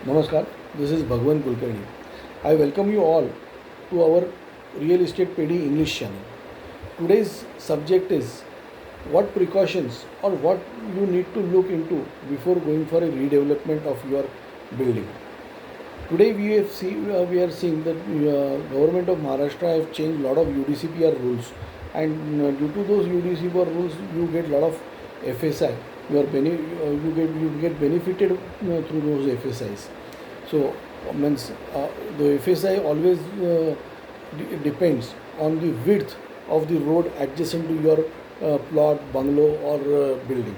Namaskar, this is Bhagwan Kulkarni. I welcome you all to our Real Estate Pedi English channel. Today's subject is what precautions or what you need to look into before going for a redevelopment of your building. Today we are seeing that government of Maharashtra have changed a lot of UDCPR rules, and due to those UDCPR rules you get a lot of FSI. You get benefited through those FSIs. So means the FSI always depends on the width of the road adjacent to your plot, bungalow or building.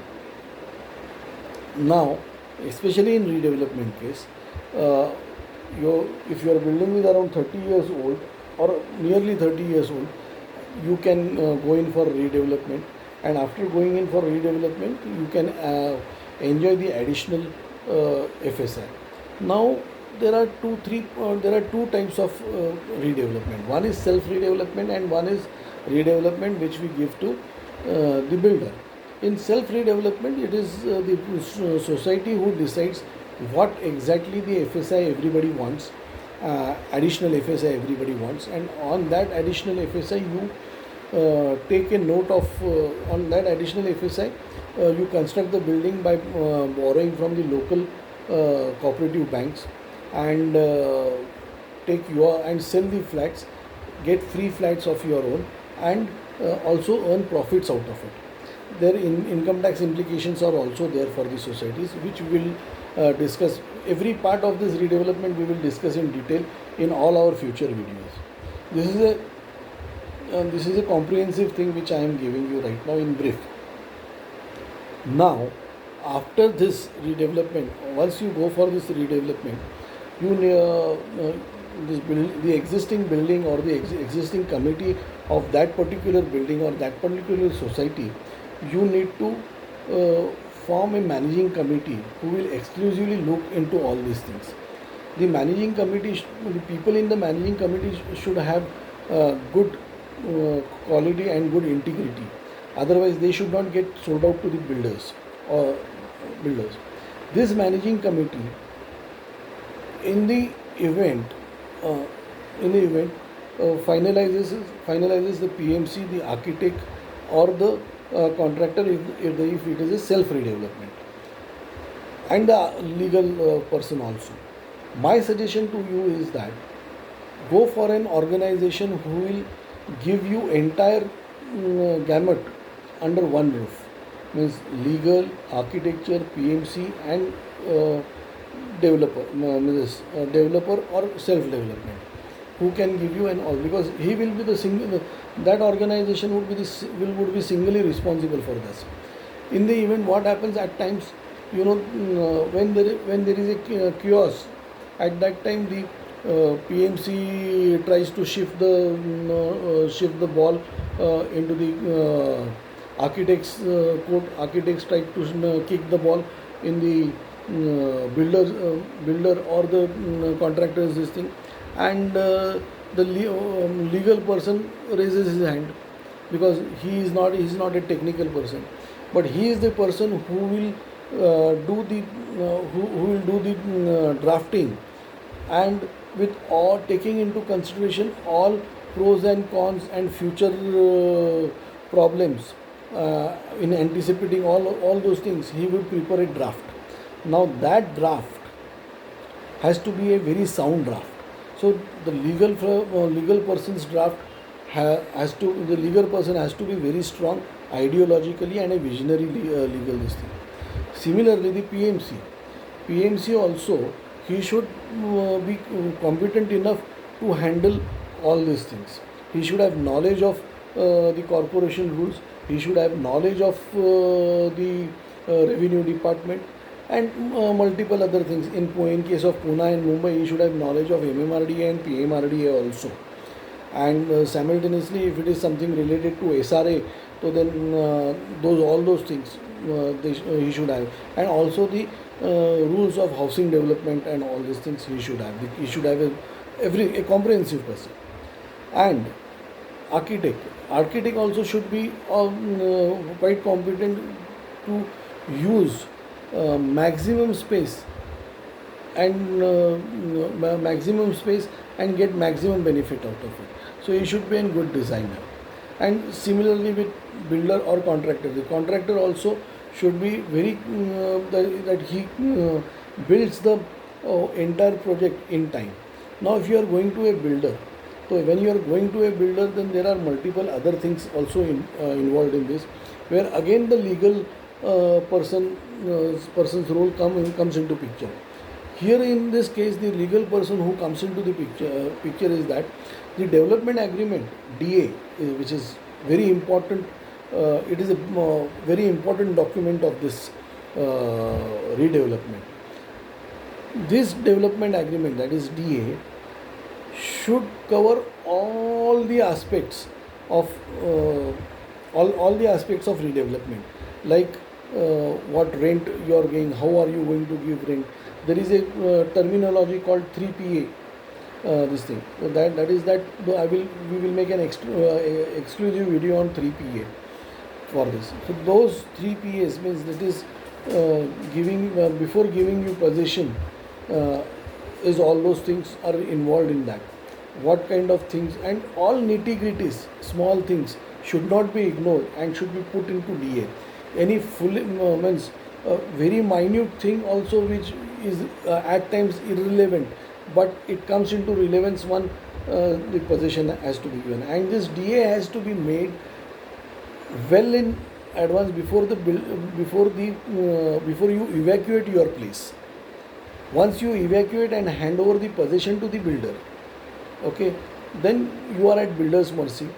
Now, especially in redevelopment case, uh, if your building is around 30 years old or nearly 30 years old, you can go in for redevelopment, and after going in for redevelopment, you can enjoy the additional FSI. Now, there are two types of redevelopment. One is self redevelopment, and one is redevelopment which we give to the builder. In self redevelopment, it is the society who decides what exactly the FSI everybody wants, additional FSI everybody wants, and on that additional FSI you take a note of on that additional FSI you construct the building by borrowing from the local cooperative banks, and take your and sell the flats, get free flats of your own, and also earn profits out of it. Their income tax implications are also there for the societies, which we will discuss. Every part of this redevelopment we will discuss in detail in all our future videos. This is a comprehensive thing which I am giving you right now in brief. Now, after this redevelopment, once you go for this redevelopment, you the existing building or the existing committee of that particular building or that particular society, you need to form a managing committee who will exclusively look into all these things. The managing committee, the people in the managing committee should have good quality and good integrity. Otherwise, they should not get sold out to the builders or builders. This managing committee, in the event, uh, finalizes the PMC, the architect, or the contractor if it is a self redevelopment, and the legal person also. My suggestion to you is that go for an organization who will give you entire gamut under one roof, means legal, architecture, PMC, and developer or self development, who can give you an all, because he will be the single, that organization would be singly responsible for this. In the event, what happens at times, when there is a chaos, at that time the PMC tries to shift the ball into the architects court. Architects try to kick the ball in the builder or the contractors this thing, and the legal person raises his hand, because he is not a technical person, but he is the person who will do the drafting, and with all taking into consideration all pros and cons and future problems, in anticipating all those things, he will prepare a draft. Now that draft has to be a very sound draft. So the legal person's draft the legal person has to be very strong ideologically and a visionary legal this thing. Similarly, the PMC also, he should be competent enough to handle all these things. He should have knowledge of the corporation rules. He should have knowledge of the revenue department, and multiple other things. In case of Pune and Mumbai, he should have knowledge of MMRDA and PMRDA also. And simultaneously, if it is something related to SRA, so then all those things he should have, and also the rules of housing development and all these things he should have. He should have a comprehensive person. And architect also should be quite competent to use maximum space and maximum space and get maximum benefit out of it. So he should be a good designer. And similarly with builder or contractor, the contractor also should be very that he builds the entire project in time. Now if you are going to a builder, so when you are going to a builder, then there are multiple other things also involved in this, where again the legal person's role comes into picture. Here in this case, the legal person who comes into the picture is that the development agreement (DA), which is very important. It is a very important document of this redevelopment. This development agreement, that is DA, should cover all the aspects of all the aspects of redevelopment, like what rent you are getting, how are you going to give rent. There is a terminology called 3PA. This thing, so that is that we will make an exclusive video on 3PA for this. So those 3PAs means that is giving before giving you possession, is all those things are involved in that. What kind of things and all nitty-gritties, small things should not be ignored and should be put into DA. Any full means very minute thing also which is at times irrelevant, but it comes into relevance when the possession has to be given, and this DA has to be made well in advance before before you evacuate your place. Once you evacuate and hand over the possession to the builder, okay, then you are at builder's mercy.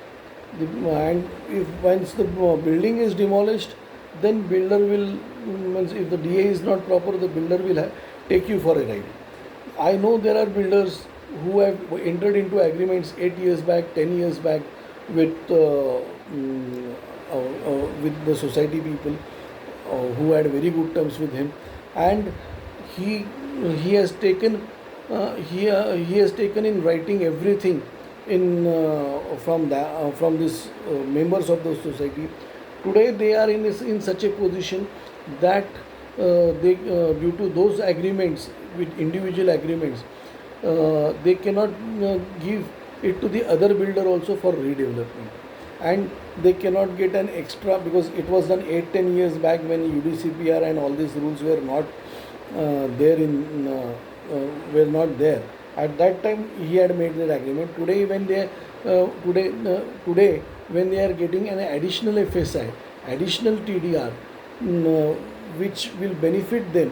And if once the building is demolished, then builder will means if the DA is not proper, the builder will take you for a ride. I know there are builders who have entered into agreements 8 years back, 10 years back with with the society people who had very good terms with him, and he he has taken he has taken in writing everything in from this members of the society. Today they are in such a position that they due to those agreements with individual agreements, they cannot give it to the other builder also for redevelopment, and they cannot get an extra because it was done 8-10 years back when UDCPR and all these rules were not there in were not there. At that time he had made that agreement. Today when they today when they are getting an additional FSI, additional TDR, which will benefit them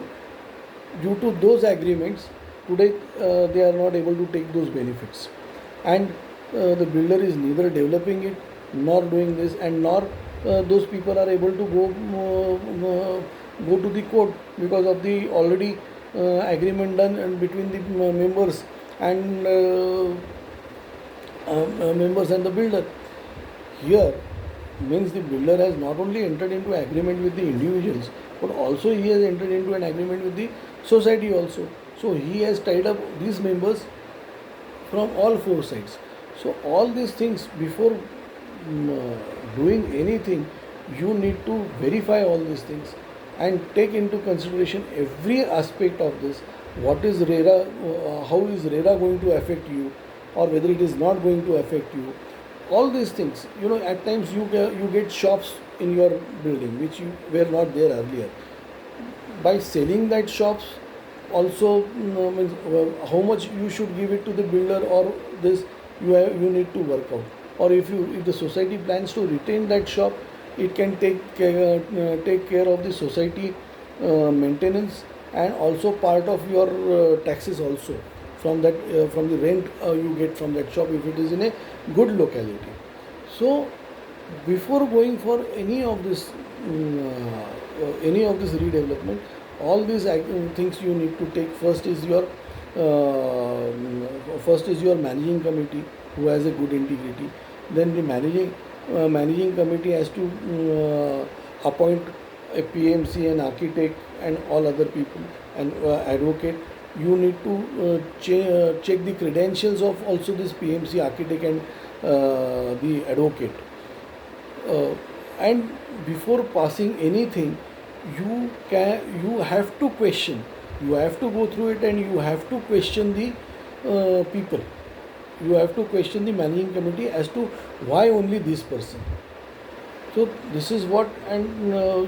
due to those agreements, today they are not able to take those benefits, and the builder is neither developing it nor doing this, and nor those people are able to go to the court because of the already agreement done and between the and members and the builder. Here means the builder has not only entered into agreement with the individuals, but also he has entered into an agreement with the society also. So he has tied up these members from all four sides. So all these things before doing anything, you need to verify all these things and take into consideration every aspect of this. What is RERA? How is RERA going to affect you, or whether it is not going to affect you? All these things. You know, at times you get shops in your building which you were not there earlier. By selling that shops, also means how much you should give it to the builder, or this you need to work out. Or if the society plans to retain that shop, it can take care of the society maintenance, and also part of your taxes also from that from the rent you get from that shop if it is in a good locality. So before going for any of this redevelopment, all these things you need to take. First is your managing committee who has a good integrity. Then the managing committee has to appoint a PMC, an architect, and all other people, and advocate. You need to check the credentials of also this PMC, architect, and the advocate. And before passing anything, you have to question You have to go through it, and you have to question the people. You have to question the managing committee as to why only this person. So this is what, and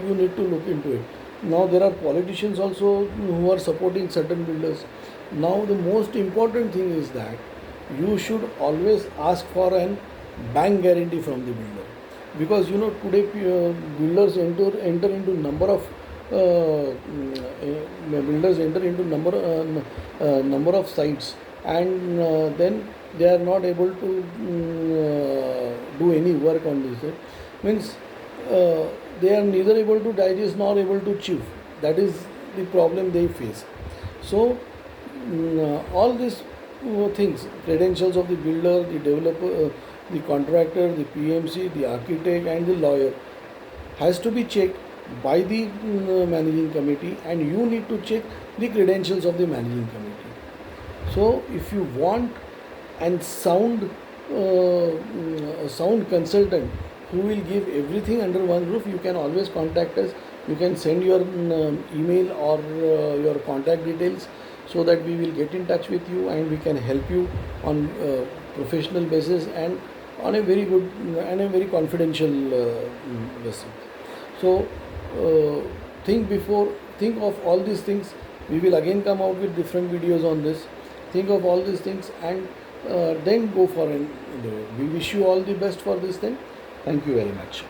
you need to look into it. Now there are politicians also who are supporting certain builders. Now the most important thing is that you should always ask for an bank guarantee from the builder, because today builders enter into number of builders enter into number of sites, and then they are not able to do any work on this. Means they are neither able to digest nor able to chew. That is the problem they face. So all these things, credentials of the builder, the developer, the contractor, the PMC, the architect, and the lawyer, has to be checked by the managing committee, and you need to check the credentials of the managing committee. So if you want and sound consultant who will give everything under one roof, you can always contact us. You can send your email or your contact details, so that we will get in touch with you, and we can help you on professional basis, and on a very good and a very confidential basis. So think of all these things. We will again come out with different videos on this. Think of all these things, and then go for an. We wish you all the best for this thing. Thank you very much.